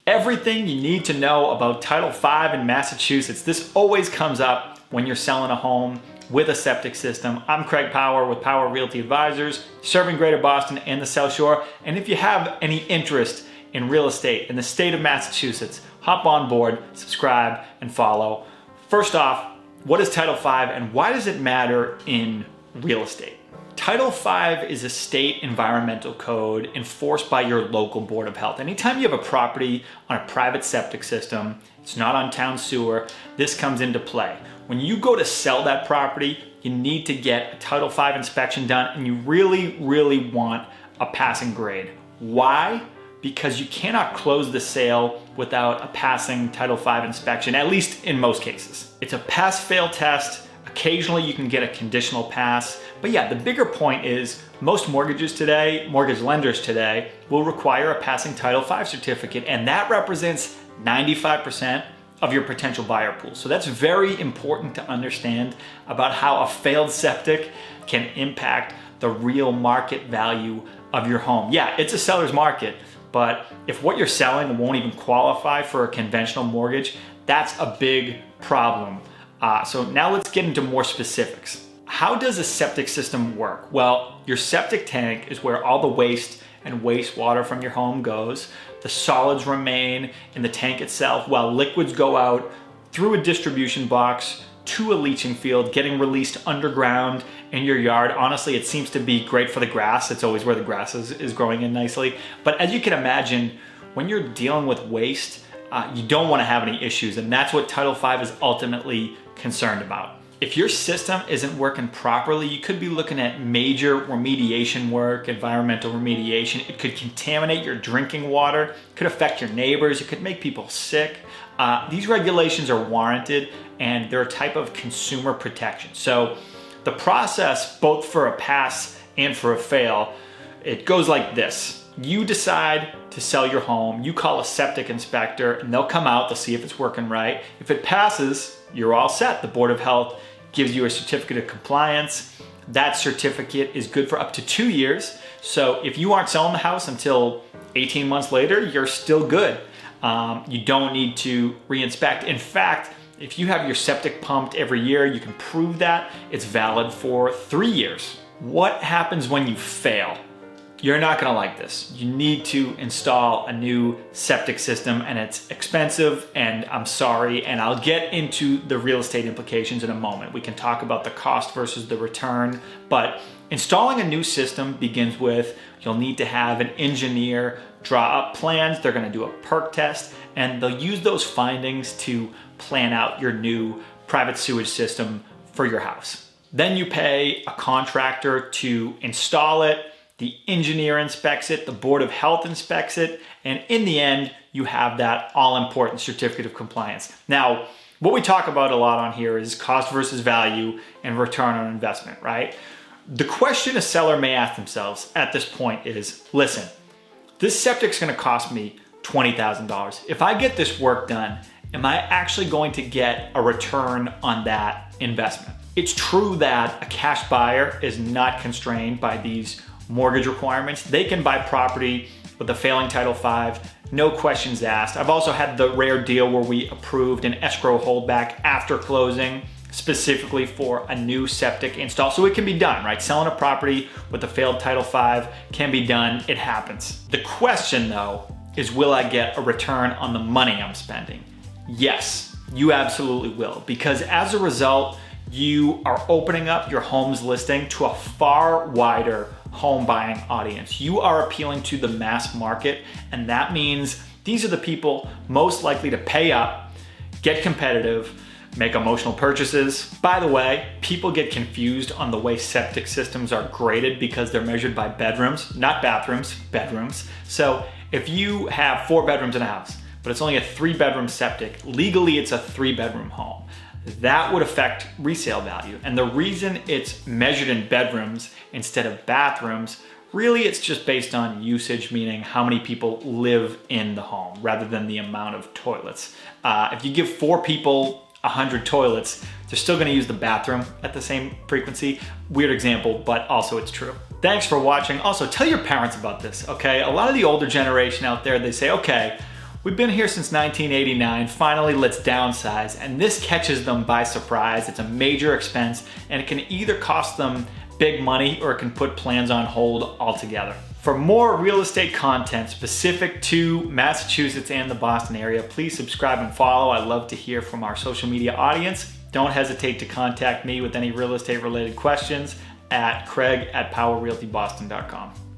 Everything you need to know about Title V in Massachusetts. This always comes up when you're selling a home with a septic system. I'm Craig Power with Power Realty Advisors, serving Greater Boston and the South Shore. And if you have any interest in real estate in the state of Massachusetts, hop on board, subscribe, and follow. First off, what is Title V and why does it matter in real estate? Title V is a state environmental code enforced by your local Board of Health. Anytime you have a property on a private septic system, it's not on town sewer, this comes into play. When you go to sell that property, you need to get a Title V inspection done, and you really want a passing grade. Why? Because you cannot close the sale without a passing Title V inspection, at least in most cases. It's a pass-fail test. Occasionally you can get a conditional pass, but yeah, the bigger point is most mortgage lenders today will require a passing Title V certificate, and that represents 95% of your potential buyer pool. So that's very important to understand about how a failed septic can impact the real market value of your home. Yeah, it's a seller's market, but if what you're selling won't even qualify for a conventional mortgage, that's a big problem. So now let's get into more specifics. How does a septic system work? Well, your septic tank is where all the waste and wastewater from your home goes. The solids remain in the tank itself while liquids go out through a distribution box to a leaching field, getting released underground in your yard. Honestly, it seems to be great for the grass. It's always where the grass is growing in nicely. But as you can imagine, when you're dealing with waste, you don't want to have any issues, and that's what Title V is ultimately concerned about. If your system isn't working properly, you could be looking at major remediation work, environmental remediation. It could contaminate your drinking water, it could affect your neighbors, it could make people sick. These regulations are warranted, and they're a type of consumer protection. So the process, both for a pass and for a fail, it goes like this. You decide to sell your home, you call a septic inspector, and they'll come out, they'll see if it's working right. If it passes, you're all set. The Board of Health gives you a certificate of compliance. That certificate is good for up to 2 years. So if you aren't selling the house until 18 months later, you're still good. You don't need to re-inspect. In fact, if you have your septic pumped every year, you can prove that it's valid for 3 years. What happens when you fail? You're not gonna like this. You need to install a new septic system, and it's expensive, and I'm sorry, and I'll get into the real estate implications in a moment. We can talk about the cost versus the return, but installing a new system begins with, you'll need to have an engineer draw up plans. They're gonna do a perk test, and they'll use those findings to plan out your new private sewage system for your house. Then you pay a contractor to install it. The engineer inspects it, the Board of Health inspects it, and in the end, you have that all-important certificate of compliance. Now, what we talk about a lot on here is cost versus value and return on investment, right? The question a seller may ask themselves at this point is, listen, this septic's gonna cost me $20,000. If I get this work done, am I actually going to get a return on that investment? It's true that a cash buyer is not constrained by these mortgage requirements. They can buy property with a failing Title V, no questions asked. I've also had the rare deal where we approved an escrow holdback after closing, specifically for a new septic install. So it can be done, right? Selling a property with a failed Title V can be done, it happens. The question though, is will I get a return on the money I'm spending? Yes, you absolutely will, because as a result, you are opening up your home's listing to a far wider home buying audience. You are appealing to the mass market, and that means these are the people most likely to pay up, get competitive, make emotional purchases. By the way, people get confused on the way septic systems are graded because they're measured by bedrooms, not bathrooms, bedrooms. So if you have 4 bedrooms in a house, but it's only a 3-bedroom septic, legally it's a 3-bedroom home. That would affect resale value. And the reason it's measured in bedrooms instead of bathrooms, really it's just based on usage, meaning how many people live in the home rather than the amount of toilets. If you give 4 people 100 toilets, they're still gonna use the bathroom at the same frequency. Weird example, but also it's true. Thanks for watching. Also, tell your parents about this, okay? A lot of the older generation out there, they say, okay, We've been here since 1989. Finally, let's downsize, and this catches them by surprise. It's a major expense, and it can either cost them big money or it can put plans on hold altogether. For more real estate content specific to Massachusetts and the Boston area, please subscribe and follow. I'd love to hear from our social media audience. Don't hesitate to contact me with any real estate related questions at craig@powerrealtyboston.com.